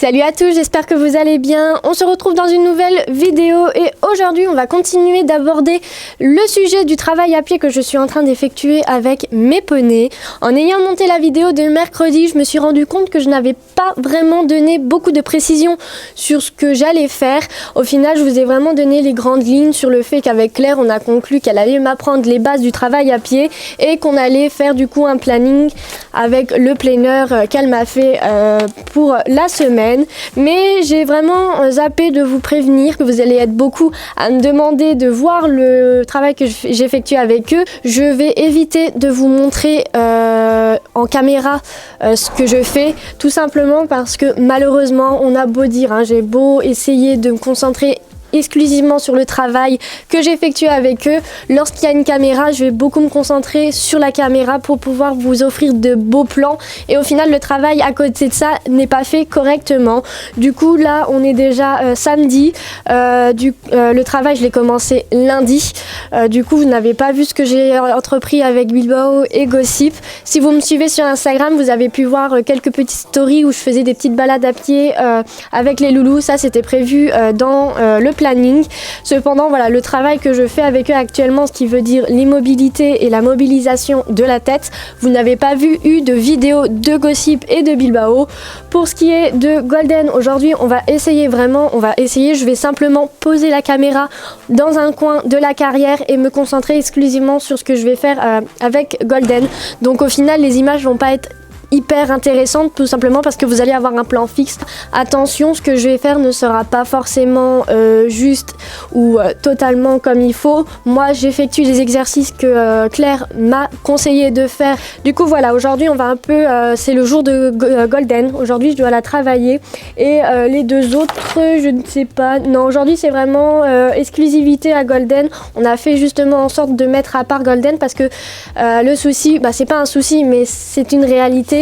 Salut à tous, j'espère que vous allez bien. On se retrouve dans une nouvelle vidéo et aujourd'hui on va continuer d'aborder le sujet du travail à pied que je suis en train d'effectuer avec mes poneys. En ayant monté la vidéo de mercredi, je me suis rendu compte que je n'avais pas vraiment donné beaucoup de précision sur ce que j'allais faire. Au final, je vous ai vraiment donné les grandes lignes sur le fait qu'avec Claire, on a conclu qu'elle allait m'apprendre les bases du travail à pied et qu'on allait faire du coup un planning avec le planner qu'elle m'a fait pour la semaine. Mais j'ai vraiment zappé de vous prévenir que vous allez être beaucoup à me demander de voir le travail que j'effectue avec eux. Je vais éviter de vous montrer en caméra ce que je fais, tout simplement parce que malheureusement, on a beau dire, j'ai beau essayer de me concentrer exclusivement sur le travail que j'effectue avec eux. Lorsqu'il y a une caméra, je vais beaucoup me concentrer sur la caméra pour pouvoir vous offrir de beaux plans et au final le travail à côté de ça n'est pas fait correctement. Du coup là on est déjà samedi, le travail je l'ai commencé lundi, du coup vous n'avez pas vu ce que j'ai entrepris avec Bilbao et Gossip. Si vous me suivez sur Instagram, vous avez pu voir quelques petites stories où je faisais des petites balades à pied avec les loulous. Ça c'était prévu dans le planning. Cependant, voilà, le travail que je fais avec eux actuellement, ce qui veut dire l'immobilité et la mobilisation de la tête, vous n'avez pas eu de vidéo de Gossip et de Bilbao. Pour ce qui est de Golden, aujourd'hui, on va essayer, je vais simplement poser la caméra dans un coin de la carrière et me concentrer exclusivement sur ce que je vais faire avec Golden. Donc au final, les images vont pas être hyper intéressante tout simplement parce que vous allez avoir un plan fixe. Attention, ce que je vais faire ne sera pas forcément juste ou totalement comme il faut. Moi j'effectue les exercices que Claire m'a conseillé de faire. Du coup voilà, aujourd'hui on va un peu c'est le jour de Golden. Aujourd'hui je dois la travailler et les deux autres je ne sais pas. Non, aujourd'hui c'est vraiment exclusivité à Golden. On a fait justement en sorte de mettre à part Golden parce que le souci, c'est pas un souci mais c'est une réalité.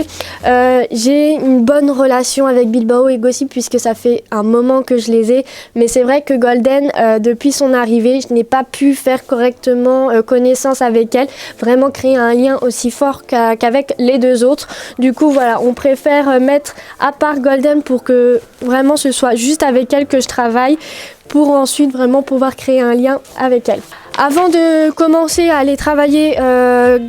J'ai une bonne relation avec Bilbao et Gossip puisque ça fait un moment que je les ai, mais c'est vrai que Golden depuis son arrivée je n'ai pas pu faire correctement connaissance avec elle, vraiment créer un lien aussi fort qu'avec les deux autres. Du coup voilà, on préfère mettre à part Golden pour que vraiment ce soit juste avec elle que je travaille pour ensuite vraiment pouvoir créer un lien avec elle. Avant de commencer à aller travailler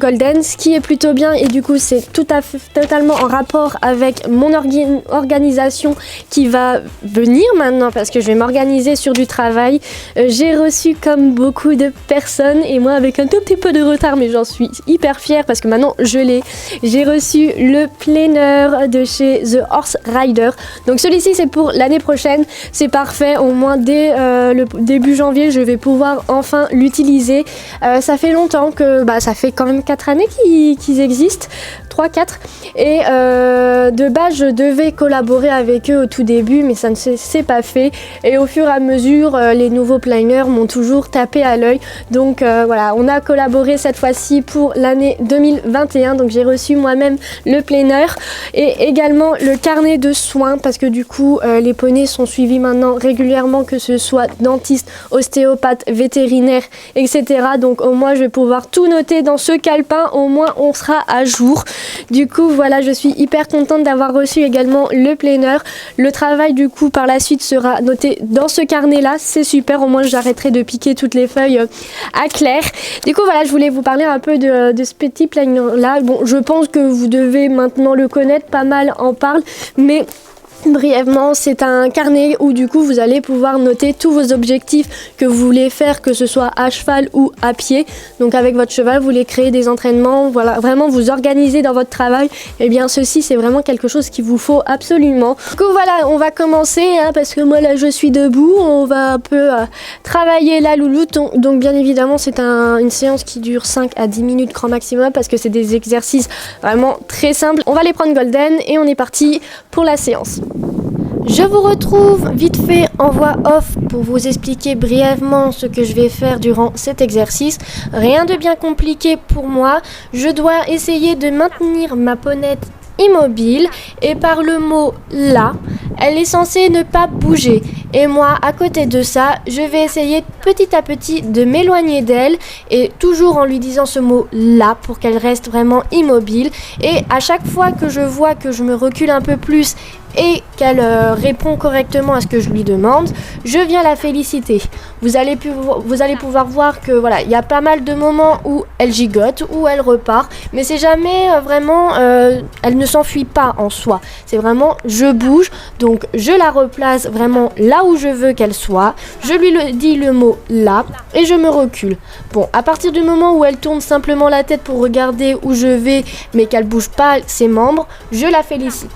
Golden, ce qui est plutôt bien et du coup c'est totalement en rapport avec mon organisation qui va venir maintenant parce que je vais m'organiser sur du travail. J'ai reçu comme beaucoup de personnes et moi avec un tout petit peu de retard mais j'en suis hyper fière parce que maintenant je l'ai. J'ai reçu le planner de chez The Horse Rider. Donc celui-ci c'est pour l'année prochaine, c'est parfait, au moins dès le début janvier je vais pouvoir enfin l'utiliser. Ça fait longtemps que, ça fait quand même 4 années qu'ils existent, 3-4 et de base je devais collaborer avec eux au tout début mais ça ne s'est pas fait et au fur et à mesure les nouveaux planners m'ont toujours tapé à l'œil, donc voilà, on a collaboré cette fois-ci pour l'année 2021, donc j'ai reçu moi-même le planner et également le carnet de soins parce que du coup les poneys sont suivis maintenant régulièrement, que ce soit dentiste, ostéopathe, vétérinaire, etc. Donc au moins je vais pouvoir tout noter dans ce calepin, au moins on sera à jour. Du coup voilà, je suis hyper contente d'avoir reçu également le planner. Le travail du coup par la suite sera noté dans ce carnet là, c'est super, au moins j'arrêterai de piquer toutes les feuilles à Claire. Du coup voilà, je voulais vous parler un peu de ce petit planner là. Bon, je pense que vous devez maintenant le connaître, pas mal en parle, mais brièvement, c'est un carnet où du coup vous allez pouvoir noter tous vos objectifs que vous voulez faire, que ce soit à cheval ou à pied. Donc avec votre cheval, vous voulez créer des entraînements, voilà, vraiment vous organiser dans votre travail. Et bien ceci, c'est vraiment quelque chose qu'il vous faut absolument. Du coup voilà, on va commencer parce que moi là je suis debout. On va un peu travailler la louloute. Donc bien évidemment, c'est une séance qui dure 5 à 10 minutes grand maximum parce que c'est des exercices vraiment très simples. On va les prendre Golden et on est parti pour la séance. Je vous retrouve vite fait en voix off pour vous expliquer brièvement ce que je vais faire durant cet exercice. Rien de bien compliqué pour moi. Je dois essayer de maintenir ma ponette immobile et par le mot là, elle est censée ne pas bouger. Et moi, à côté de ça, je vais essayer petit à petit de m'éloigner d'elle et toujours en lui disant ce mot là pour qu'elle reste vraiment immobile. Et à chaque fois que je vois que je me recule un peu plus et qu'elle répond correctement à ce que je lui demande, je viens la féliciter. Vous allez pouvoir voir que voilà, il y a pas mal de moments où elle gigote, où elle repart, mais c'est jamais vraiment, elle ne s'enfuit pas en soi. C'est vraiment, je bouge, donc je la replace vraiment là où je veux qu'elle soit, je lui dis le mot là et je me recule. Bon, à partir du moment où elle tourne simplement la tête pour regarder où je vais, mais qu'elle bouge pas ses membres, je la félicite.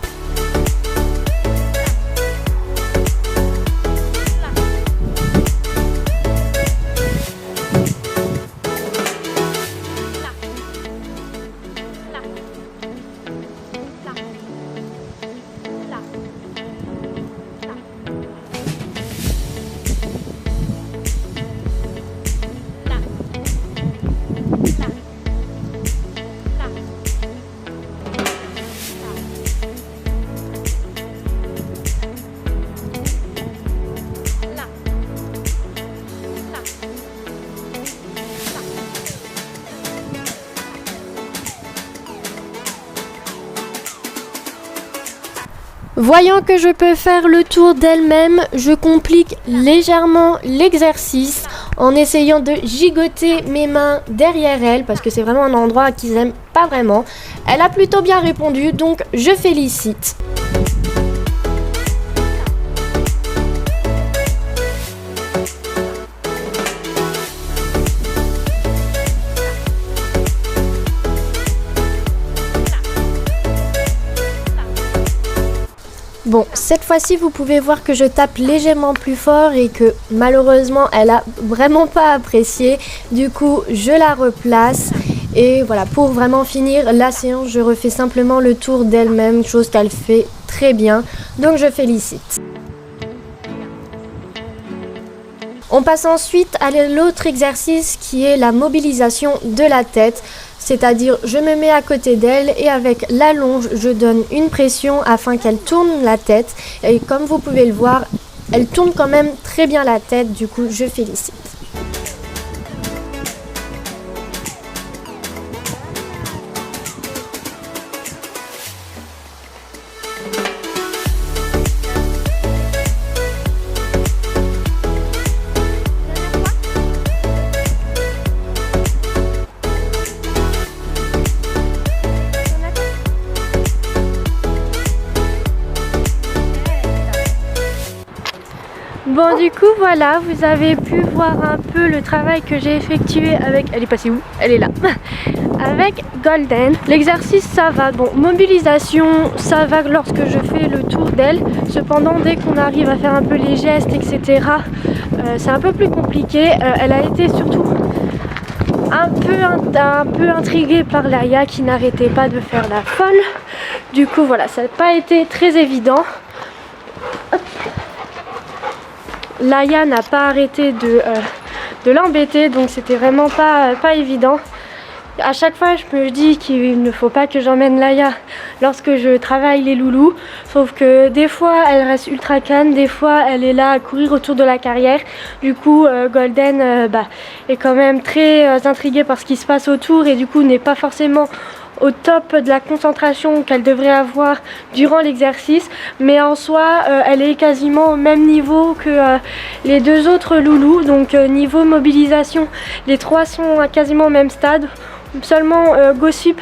Voyant que je peux faire le tour d'elle-même, je complique légèrement l'exercice en essayant de gigoter mes mains derrière elle parce que c'est vraiment un endroit qu'ils aiment pas vraiment. Elle a plutôt bien répondu, donc je félicite. Bon, cette fois-ci, vous pouvez voir que je tape légèrement plus fort et que malheureusement, elle a vraiment pas apprécié. Du coup, je la replace. Et voilà, pour vraiment finir la séance, je refais simplement le tour d'elle-même, chose qu'elle fait très bien. Donc, je félicite. On passe ensuite à l'autre exercice qui est la mobilisation de la tête. C'est-à-dire, je me mets à côté d'elle et avec la longe, je donne une pression afin qu'elle tourne la tête. Et comme vous pouvez le voir, elle tourne quand même très bien la tête, du coup, je félicite. Bon, du coup, voilà, vous avez pu voir un peu le travail que j'ai effectué avec... Elle est passée où? Elle est là. Avec Golden. L'exercice, ça va. Bon, mobilisation, ça va lorsque je fais le tour d'elle. Cependant, dès qu'on arrive à faire un peu les gestes, etc., c'est un peu plus compliqué. Elle a été surtout un peu intriguée par Laïa qui n'arrêtait pas de faire la folle. Du coup, voilà, ça n'a pas été très évident. Hop. Laïa n'a pas arrêté de l'embêter, donc c'était vraiment pas évident. À chaque fois, je me dis qu'il ne faut pas que j'emmène Laïa lorsque je travaille les loulous. Sauf que des fois, elle reste ultra calme, des fois, elle est là à courir autour de la carrière. Du coup, Golden est quand même très intriguée par ce qui se passe autour et du coup n'est pas forcément au top de la concentration qu'elle devrait avoir durant l'exercice, mais en soi elle est quasiment au même niveau que les deux autres loulous, donc niveau mobilisation les trois sont quasiment au même stade. Seulement Gossip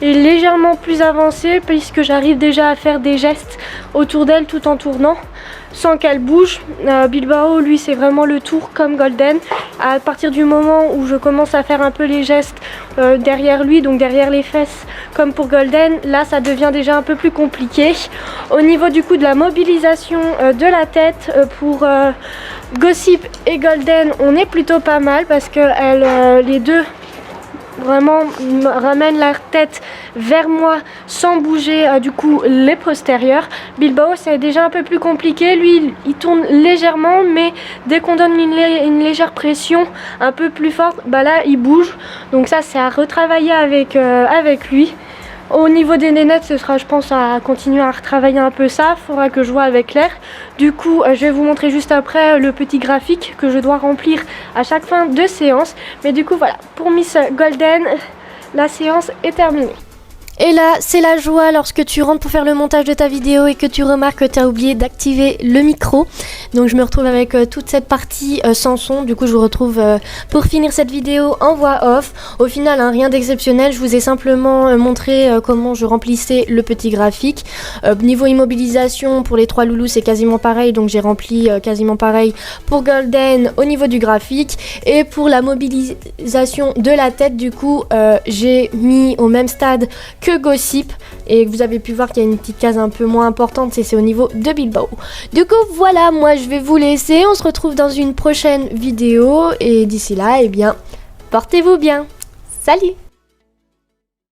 est légèrement plus avancée puisque j'arrive déjà à faire des gestes autour d'elle tout en tournant sans qu'elle bouge. Bilbao, lui, c'est vraiment le tour comme Golden. À partir du moment où je commence à faire un peu les gestes derrière lui, donc derrière les fesses, comme pour Golden, là, ça devient déjà un peu plus compliqué. Au niveau du coup de la mobilisation de la tête, pour Gossip et Golden, on est plutôt pas mal parce que les deux vraiment ramène la tête vers moi sans bouger du coup les postérieurs. Bilbao, c'est déjà un peu plus compliqué, lui il tourne légèrement, mais dès qu'on donne une légère pression un peu plus forte, bah là il bouge, donc ça c'est à retravailler avec lui. Au niveau des nénettes, ce sera, je pense, à continuer à retravailler un peu ça. Il faudra que je vois avec Claire. Du coup, je vais vous montrer juste après le petit graphique que je dois remplir à chaque fin de séance. Mais du coup, voilà, pour Miss Golden, la séance est terminée. Et là, c'est la joie lorsque tu rentres pour faire le montage de ta vidéo et que tu remarques que tu as oublié d'activer le micro. Donc je me retrouve avec toute cette partie sans son. Du coup, je vous retrouve pour finir cette vidéo en voix off. Au final, hein, rien d'exceptionnel. Je vous ai simplement montré comment je remplissais le petit graphique. Niveau immobilisation, pour les 3 loulous, c'est quasiment pareil. Donc j'ai rempli quasiment pareil pour Golden au niveau du graphique. Et pour la mobilisation de la tête, du coup, j'ai mis au même stade que Gossip, et vous avez pu voir qu'il y a une petite case un peu moins importante, c'est au niveau de Bilbao. Du coup voilà, moi je vais vous laisser, on se retrouve dans une prochaine vidéo, et d'ici là, eh bien, portez-vous bien. Salut!